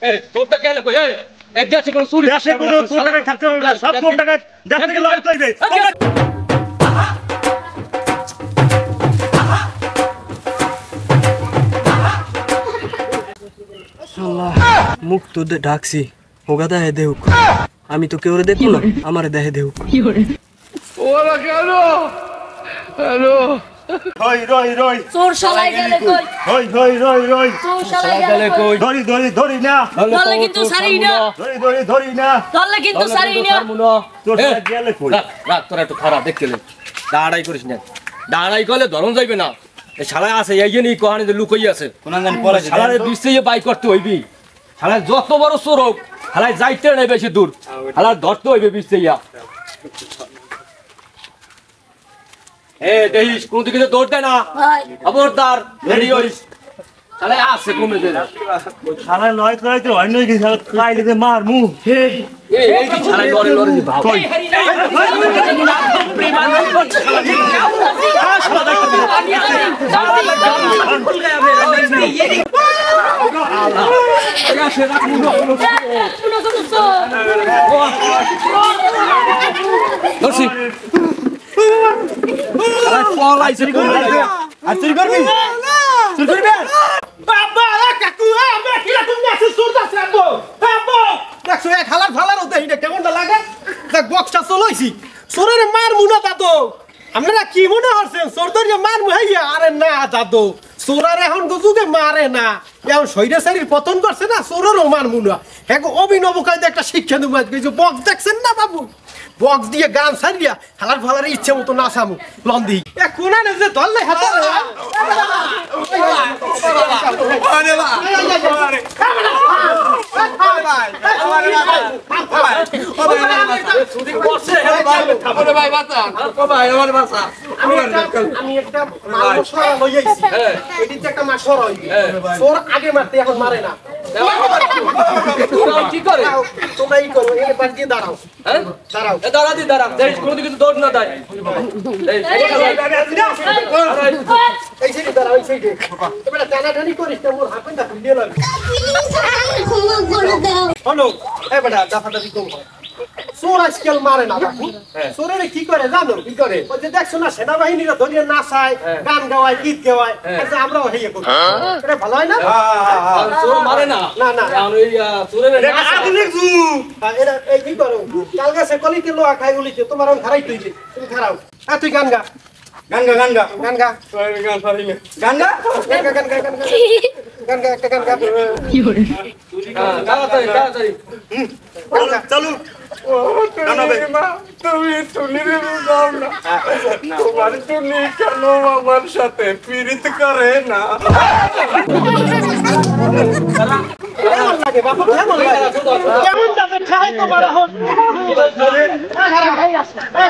এই তোরটা কেন কই এই এক দেশে কোন চুরি দেশে কোন চোর টাকা থাকতে হবে না, সব চোর টাকা দেশ থেকে লুট লইবে। আল্লাহ মুখ তো ডাকছি হোগা দেহে দেহুক আমি তো কেউ দেখবো না আমারে দেহে দেহুক ওরা কেন হ্যালো রই রই রই চোর শালাই গেলে কই রই রই রই রই চোর শালাই গেলে কই ধরি ধরি ধরি না ধরলে কিন্তু সারি না ধরি ধরি ধরি না ধরলে কিন্তু সারি না তোর সাথে গেলে কই রাত তোরা একটু খারাপ দেখতে লে দাঁড়াই করিস না দাঁড়াই করলে ধরন যাইবে না এই শালা আছে এই জন্যই কোহানি যে লুকই আছে কোন জানি পড়ে শালারে বিস্তারিত বাই করতে হইবি শালা যত বড় চোর হোক শালা যাইতে নাই বেশি দূর শালা ধরতে হইবে বিস্তারিয়া এ দেখিস কোন দিকে দৌড় দেয় না ভাই খবরদার রেডি হইস শালা আছে কমে দে শালা লয় করে তো অন্য কি শালা খাইলে যে মার মুখ এই কি শালা লড়ে লড়ে দি ভাব দর্শি পলাই চুরি করবি আর চুরি করবি চুরি করবি বাবা কাকু আমি কিলা তুমি আছে সুরতা সাবো বাবা দেখছো এক হালার ফালার ওতে এটা কেমনটা লাগে দেখ বক্সটা চলাইছি সোরের মার মুনা দাদো আপনারা কি মনে হচ্ছেন সোরদরিয়া মার মুহাইয়া আরে না দাদো সোরার এখন গজুকে মারে না এখন শরীরে শরীর পতন করছে না সোরেরও মার মুনা এক অভিনব কায়দা একটা শিক্ষা দেবো আজকে যে বক্স দেখছেন না বাবু বক্স দিয়ে গান ছাড়িয়া হালার ফালার ইচ্ছে মতো নাচামু লন্দি এ কোনা নে যে ধরলে হাতে আমি একটা মাছ সরা লই আইছি এদিকে একটা মাছ সরা হইবে তোর আগে মারতে এখন মারে না কি করে তোমরা ই করো এর পাশ দিয়ে দাঁড়াও হ্যাঁ দাঁড়াও এ দাঁড়া দি দাঁড়া দেখ কোন দিকে দৌড় না দেয় এই সাইডে দাঁড়াও এই সাইডে এবার টানাটানি করিস না মোর হাতে না খুলে লাগবে হলো এ বেটা দাফাদাফি কম হয় সোর আজকাল মারে না বাপু সোরের কি করে জানো কি করে ওই যে দেখছো না সেনাবাহিনীরা ধরিয়ে নাচায় গান গাওয়ায় গীত গাওয়ায় আচ্ছা আমরাও হেয়ে করি এটা ভালো হয় না চোর মারে না না না এখন ওই চোরের আধুনিক যুগ এটা এই কি করো কাল গাছে কলিতে লোহা খাই উলিতে তোমার আমি খারাই তুই তুমি খারাও তুই গান গা গান গা গান গা গান গা গান পারি না গান গা গান গা গান গা গান গা গান গা একটা গান গা কি করে তাড়াতাড়ি তাড়াতাড়ি চলো তুমি টুনিরে যাও না তোমার টুনি কেন আমার সাথে পীড়িত করে না কেমন লাগে বাবা কেমন লাগে কেমন লাগে খাই তোমার এখন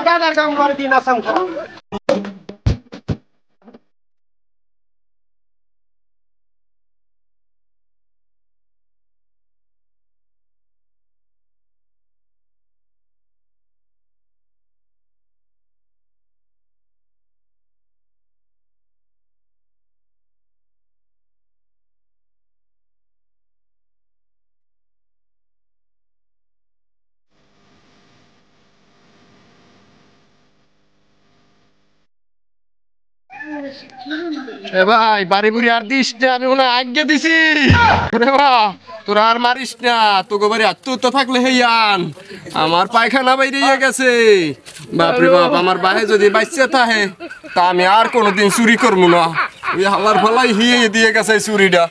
গানার গান করে দিন আসাম খাও এ ভাই বাড়ি বুড়ি আর দিস না আমি মনে আজ্ঞা দিছি রে বা তোরা আর মারিস না তোকে বাড়ি তো থাকলে হেয়ান আমার পায়খানা বাইরে গেছে বাপরে বাপ আমার বাহে যদি বাচ্চা থাকে তা আমি আর কোনোদিন চুরি করবো না ওই হালার ফালাই হিয়ে দিয়ে গেছে চুরিটা